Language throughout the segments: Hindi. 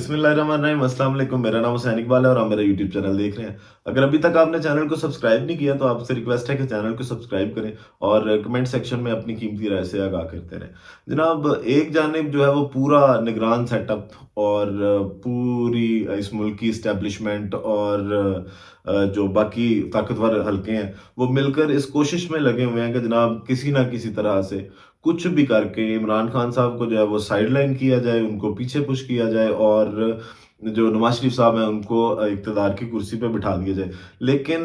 बिस्मिल्लाहिर्रहमानिर्रहीम, अस्सलाम वालेकुम। मेरा नाम हुसैन इकबाल है और आप मेरा यूट्यूब चैनल देख रहे हैं। अगर अभी तक आपने चैनल को सब्सक्राइब नहीं किया तो आपसे रिक्वेस्ट है कि चैनल को सब्सक्राइब करें और कमेंट सेक्शन में अपनी कीमती राय से आगाह करते रहें। जनाब, एक जानिब जो है वो पूरा निगरान सेटअप और पूरी इस मुल्क की इस्टेब्लिशमेंट और जो बाकी ताकतवर हलके हैं वो मिलकर इस कोशिश में लगे हुए हैं कि जनाब किसी ना किसी तरह से कुछ भी करके इमरान खान साहब को जो है वो साइडलाइन किया जाए, उनको पीछे पुश किया जाए और जो नवाज शरीफ साहब हैं उनको इक़्तिदार की कुर्सी पे बिठा दिया जाए। लेकिन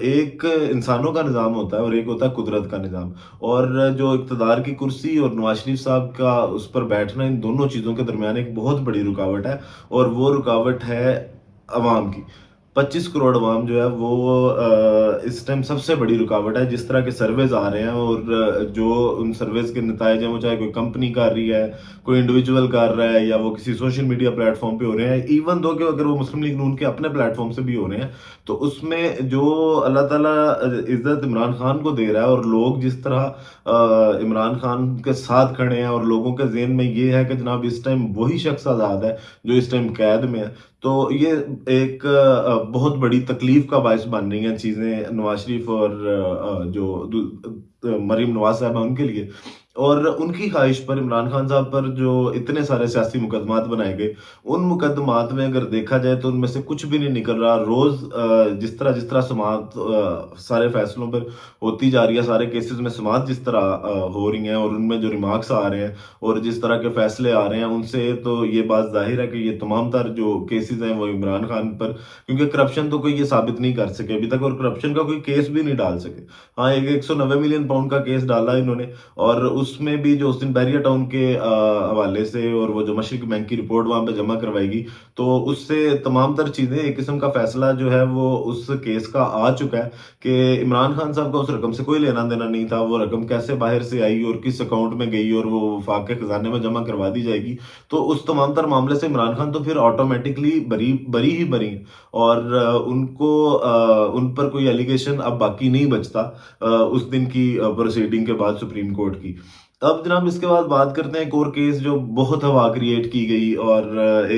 एक इंसानों का निज़ाम होता है और एक होता है कुदरत का निज़ाम। और जो इक़्तिदार की कुर्सी और नवाज शरीफ साहब का उस पर बैठना, इन दोनों चीज़ों के दरमियान एक बहुत बड़ी रुकावट है और वो रुकावट है अवाम की। 25 करोड़ अवाम जो है वो इस टाइम सबसे बड़ी रुकावट है। जिस तरह के सर्वेज़ आ रहे हैं और जो उन सर्वेज़ के नताइज हैं वो चाहे कोई कंपनी कर रही है, कोई इंडिविजुअल कर रहा है या वो किसी सोशल मीडिया प्लेटफ़ॉर्म पे हो रहे हैं, इवन दो कि अगर वो मुस्लिम लीग नून के अपने प्लेटफ़ॉर्म से भी हो रहे हैं, तो उसमें जो अल्लाह ताला इज़्ज़त इमरान खान को दे रहा है और लोग जिस तरह इमरान खान के साथ खड़े हैं और लोगों के ज़हन में ये है कि जनाब इस टाइम वही शख्स आज़ाद है जो इस टाइम कैद में है। तो ये एक बहुत बड़ी तकलीफ का बायस बन रही हैं चीज़ें नवाज शरीफ और मरीम नवाज साहब हैं उनके लिए। और उनकी ख्वाहिश पर इमरान खान साहब पर जो इतने सारे सियासी मुकदमात बनाए गए, उन मुकदमात में अगर देखा जाए तो उनमें से कुछ भी नहीं निकल रहा। रोज़ जिस तरह समाअत सारे फैसलों पर होती जा रही है, सारे केसेस में समाअत जिस तरह हो रही हैं और उनमें जो रिमार्क्स आ रहे हैं और जिस तरह के फैसले आ रहे हैं, उनसे तो ये बात ज़ाहिर है कि ये तमाम तर जो केसेस हैं वो इमरान खान पर, क्योंकि करप्शन तो कोई ये साबित नहीं कर सके अभी तक और करप्शन का कोई केस भी नहीं डाल सके। हाँ, एक 190 मिलियन पाउंड का केस डाला इन्होंने और उसमें भी जो उस दिन बैरिया टाउन के हवाले से और वो जो मशरक़ी बैंक की रिपोर्ट वहाँ पे जमा करवाएगी, तो उससे तमाम तर चीज़ें एक किस्म का फैसला जो है वो उस केस का आ चुका है कि इमरान खान साहब का उस रकम से कोई लेना-देना नहीं था। वो रकम कैसे बाहर से आई और किस अकाउंट में गई और वो वफाक के खजाने में जमा करवा दी जाएगी। तो उस तमाम तर मामले से इमरान खान तो फिर ऑटोमेटिकली बरी ही बरी हैं और उन पर कोई एलिगेशन अब बाकी नहीं बचता उस दिन की प्रोसीडिंग के बाद सुप्रीम कोर्ट की। अब जनाब इसके बाद बात करते हैं एक और केस जो बहुत हवा क्रिएट की गई और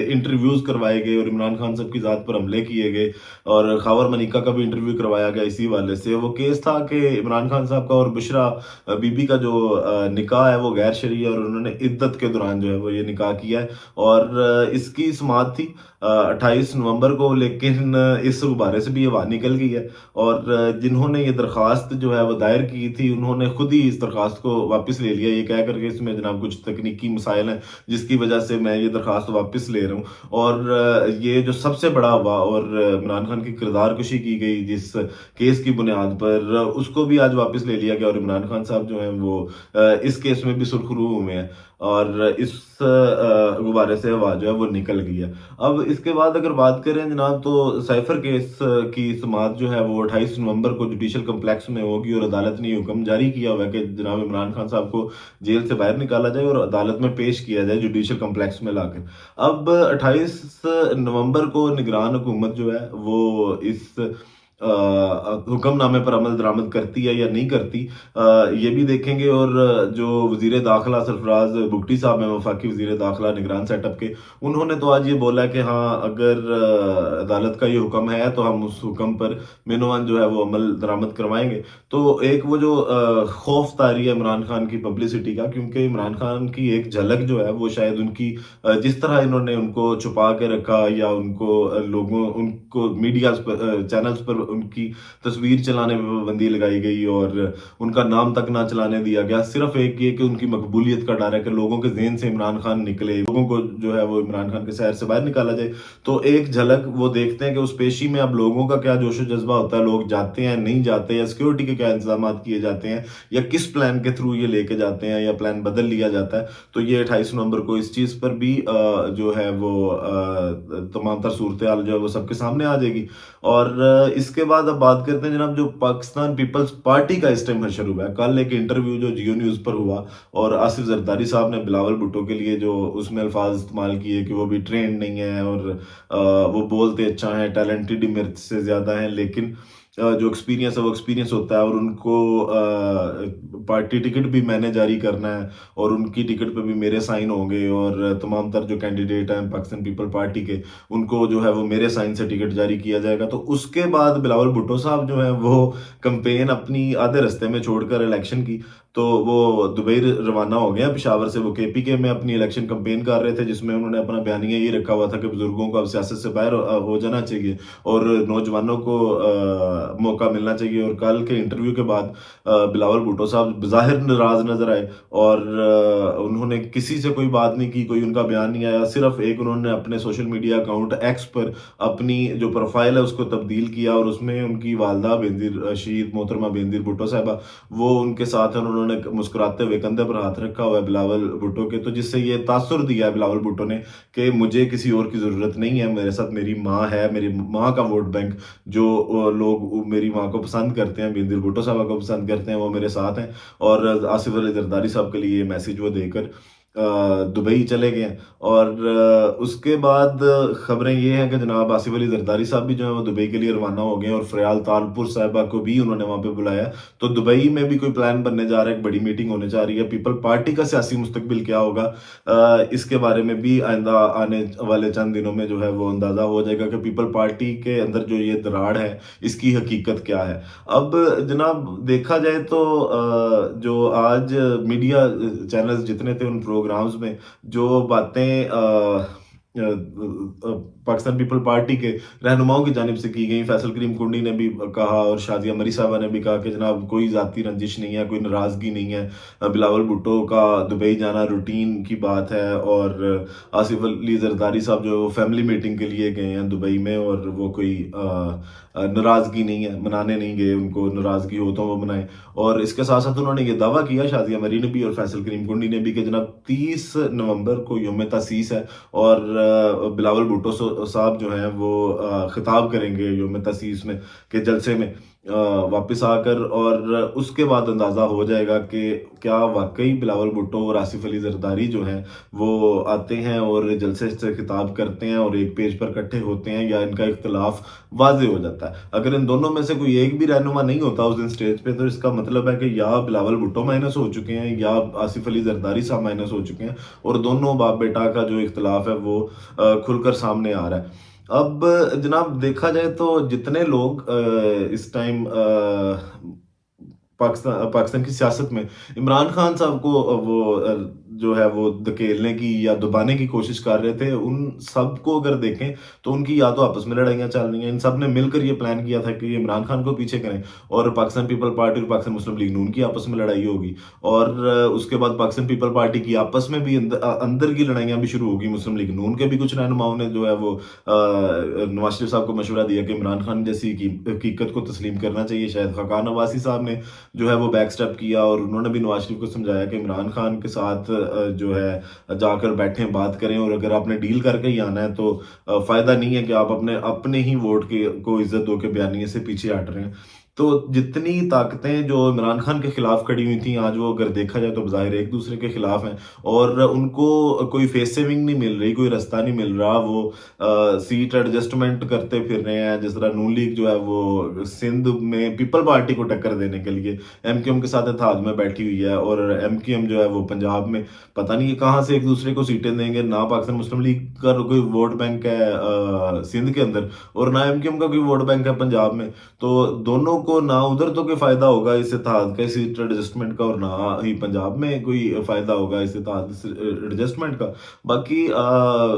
इंटरव्यूज़ करवाए गए और इमरान खान साहब की ज़ात पर हमले किए गए और ख़ावर मलिका का भी इंटरव्यू करवाया गया इसी हवाले से। वो केस था कि इमरान खान साहब का और बुशरा बीबी का जो निकाह है वो गैर शरई है और उन्होंने इद्दत के दौरान जो है वो ये निकाह किया है और इसकी समाअत थी 28 नवंबर को, लेकिन इस गुब्बारे से भी ये बाहर निकल गई है और जिन्होंने ये दरख्वास्त जो है वो दायर की थी, उन्होंने खुद ही इस दरख्वास्त को वापस ले लिया, ये कह कर के इसमें जनाब कुछ तकनीकी मसाइल हैं, जिसकी वजह से मैं ये दरख्वास्त वापस ले रहा हूँ। और ये जो सबसे बड़ा हुआ और इमरान खान की किरदार कशी की गई जिस केस की बुनियाद पर, उसको भी आज वापस ले लिया गया और इमरान खान साहब जो हैं वो इस केस में भी सुरखरू हुए हैं और इस गुब्बारे से हवा जो है वो निकल गई है। अब इसके बाद अगर बात करें जनाब तो साइफर केस की समाअत जो है वो 28 नवंबर को जुडिशल कम्प्लेक्स में होगी और अदालत ने ये हुक्म जारी किया हुआ है कि जनाब इमरान खान साहब को जेल से बाहर निकाला जाए और अदालत में पेश किया जाए जुडिशल कम्प्लेक्स में लाकर। अब 28 नवंबर को निगरान हुकूमत जो है वो इस हुक्मनामे पर अमल दरामद करती है या नहीं करती, ये भी देखेंगे। और जो वज़ीर दाखिला सरफराज बुगटी साहब हैं, वफाकी वज़ीर दाखिला निगरान सेटअप के, उन्होंने तो आज ये बोला कि हाँ, अगर अदालत का ये हुक्म है तो हम उस हुक्म पर मिनोवन जो है वो अमल दरामद करवाएंगे। तो एक वो जो खौफ तारी है इमरान खान की पब्लिसिटी का, क्योंकि इमरान खान की एक झलक जो है वो शायद उनकी जिस तरह इन्होंने उनको छुपा के रखा या उनको मीडिया चैनल्स पर उनकी तस्वीर चलाने में पाबंदी लगाई गई और उनका नाम तक ना चलाने दिया गया, सिर्फ एक ये कि उनकी मकबूलियत का डर है कि लोगों के ज़हन से इमरान खान निकले, लोगों को जो है वो इमरान खान के शहर से बाहर निकाला जाए। तो एक झलक वो देखते हैं कि उस पेशी में अब लोगों का क्या जोशो जज्बा होता है, लोग जाते हैं नहीं जाते, या सिक्योरिटी के क्या इंतजाम किए जाते हैं, या किस प्लान के थ्रू ये लेके जाते हैं या प्लान बदल लिया जाता है। तो ये 28 नवंबर को इस चीज़ पर भी जो है वो तमाम तर सूरत हाल जो है वो सबके सामने आ जाएगी। और इसके बाद अब बात करते हैं जनाब जो पाकिस्तान पीपल्स पार्टी का इस टाइम हशर हुआ है। कल एक इंटरव्यू जो जियो न्यूज़ पर हुआ और आसिफ जरदारी साहब ने बिलावल भुट्टो के लिए जो उसमें अल्फाज इस्तेमाल किए कि वो भी ट्रेंड नहीं है और वो बोलते अच्छा है, टैलेंटेड ही मेरे से ज़्यादा हैं, लेकिन जो एक्सपीरियंस है वो एक्सपीरियंस होता है, और उनको पार्टी टिकट भी मैंने जारी करना है, और उनकी टिकट पे भी मेरे साइन होंगे, और तमाम तर जो कैंडिडेट हैं पाकिस्तान पीपल पार्टी के, उनको जो है वो मेरे साइन से टिकट जारी किया जाएगा। तो उसके बाद बिलावल भुट्टो साहब जो हैं वो कैंपेन अपनी आधे रास्ते में छोड़कर इलेक्शन की, तो वो दुबई रवाना हो गए हैं पेशावर से। वो केपीके में अपनी इलेक्शन कैंपेन कर रहे थे, जिसमें उन्होंने अपना बयानिया ये रखा हुआ था कि बुजुर्गों को अब सियासत से बाहर हो जाना चाहिए और नौजवानों को मौका मिलना चाहिए। और कल के इंटरव्यू के बाद बिलावल भुट्टो साहब बज़ाहिर नाराज नजर आए, और उन्होंने किसी से कोई बात नहीं की, कोई उनका बयान नहीं आया। सिर्फ एक उन्होंने अपने सोशल मीडिया अकाउंट एक्स पर अपनी जो प्रोफाइल है उसको तब्दील किया, और उसमें उनकी वालदा बेनजीर शहीद मोहतरमा बेनजीर भुट्टो साहिबा वो उनके साथ हैं। उन्होंने मुस्कुराते हुए कंधे पर हाथ रखा हुआ है बिलावल भुट्टो के, तो जिससे ये तासुर दिया है बिलावल भुट्टो ने कि मुझे किसी और की ज़रूरत नहीं है, मेरे साथ मेरी माँ है, मेरी माँ का वोट बैंक जो लोग मेरी माँ को पसंद करते हैं, बेनज़ीर भुट्टो साहबा को पसंद करते हैं, वो मेरे साथ हैं। और आसिफ अली जरदारी साहब के लिए ये मैसेज वो देकर दुबई चले गए हैं। और उसके बाद खबरें ये हैं कि जनाब आसिफ अली जरदारी साहब भी जो है वो दुबई के लिए रवाना हो गए हैं, और फ़रियाल तालपुर साहिबा को भी उन्होंने वहाँ पे बुलाया है। तो दुबई में भी कोई प्लान बनने जा रहा है, एक बड़ी मीटिंग होने जा रही है। पीपल पार्टी का सियासी मुस्तकबिल क्या होगा, इसके बारे में भी आइंदा आने वाले चंद दिनों में जो है वो अंदाज़ा हो जाएगा कि पीपल पार्टी के अंदर जो ये दराड़ है इसकी हकीकत क्या है। अब जनाब देखा जाए तो जो आज मीडिया चैनल्स जितने थे उन प्रोग्राम्स में जो बातें पाकिस्तान पीपल पार्टी के रहनुमाओं की जानिब से की गई, फैसल करीम कुंडी ने भी कहा और शादिया मरी साहबा ने भी कहा कि जनाब कोई ज़ाती रंजिश नहीं है, कोई नाराज़गी नहीं है, बिलावल भुट्टो का दुबई जाना रूटीन की बात है। और आसिफ अली जरदारी साहब जो फैमिली मीटिंग के लिए गए हैं दुबई में, और वो कोई नाराज़गी नहीं है, मनाने नहीं गए, उनको नाराज़गी हो तो वो मनाएं। और इसके साथ साथ उन्होंने ये दावा किया, शादिया मरी ने भी और फैसल करीम कुंडी ने भी, कि जनाब 30 नवंबर को यौम तसीस है, और बिलावल भुट्टो साहब जो हैं वो खिताब करेंगे यौम तसीस में के जलसे में वापस आकर, और उसके बाद अंदाज़ा हो जाएगा कि क्या वाकई बिलावल भुट्टो और आसिफ अली जरदारी जो हैं वो आते हैं और जलसे से खिताब करते हैं और एक पेज पर इकट्ठे होते हैं, या इनका इख्तलाफ वाज़े हो जाता है। अगर इन दोनों में से कोई एक भी रहनुमा नहीं होता उस दिन स्टेज पे, तो इसका मतलब है कि या बिलावल भुट्टो माइनस हो चुके हैं, या आसिफ अली जरदारी साहब माइनस हो चुके हैं, और दोनों बाप बेटा का जो इख्तलाफ है वो खुलकर सामने आ रहा है। अब जनाब देखा जाए तो जितने लोग इस टाइम पाकिस्तान की सियासत में इमरान खान साहब को जो है वो धकेलने की या दबाने की कोशिश कर रहे थे, उन सबको अगर देखें तो उनकी या तो आपस में लड़ाइयाँ चल रही हैं। इन सब ने मिलकर ये प्लान किया था कि इमरान खान को पीछे करें, और पाकिस्तान पीपल पार्टी और पाकिस्तान मुस्लिम लीग नून की आपस में लड़ाई होगी, और उसके बाद पाकिस्तान पीपल पार्टी की आपस में भी अंदर की लड़ाइयाँ भी शुरू होगी। मुस्लिम लीग नून के भी कुछ रहनुमाओं ने जो है वो नवाज शरीफ साहब को मशवरा दिया कि इमरान खान जैसी हकीकत को तस्लीम करना चाहिए। शायद खाकान नवासी साहब ने जो है वो बैक स्टेप किया, और उन्होंने भी नवाज शरीफ को समझाया कि इमरान खान के साथ जो है जाकर बैठें, बात करें, और अगर आपने डील करके ही आना है तो फ़ायदा नहीं है कि आप अपने अपने ही वोट के को इज्जत दो के बयानिए से पीछे हट रहे हैं। तो जितनी ताकतें जो इमरान खान के खिलाफ खड़ी हुई थी, आज वो अगर देखा जाए तो ज़ाहिर एक दूसरे के खिलाफ हैं, और उनको कोई फेस सेविंग नहीं मिल रही, कोई रास्ता नहीं मिल रहा। वो सीट एडजस्टमेंट करते फिर रहे हैं, जिस तरह नून लीग जो है वो सिंध में पीपल पार्टी को टक्कर देने के लिए एमक्यूएम के साथ इत्तेहाद में बैठी हुई है, और एमक्यूएम जो है वो पंजाब में पता नहीं ये कहाँ से एक दूसरे को सीटें देंगे। ना पाकिस्तान मुस्लिम लीग का कोई वोट बैंक है सिंध के अंदर, और ना एमक्यूएम का कोई वोट बैंक है पंजाब में। तो दोनों को ना उधर तो कोई फायदा होगा इस इत्तेहाद का, सीट एडजस्टमेंट का, और ना ही पंजाब में कोई फायदा होगा इस इत्तेहाद एडजस्टमेंट का। बाकी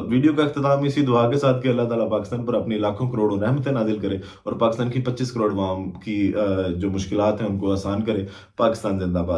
वीडियो का अख्ताम इसी दुआ के साथ कि अल्लाह ताला पाकिस्तान पर अपनी लाखों करोड़ों रहमतें नाजिल करे, और पाकिस्तान की 25 करोड़ अवाम की जो मुश्किलात हैं उनको आसान करे। पाकिस्तान जिंदाबाद।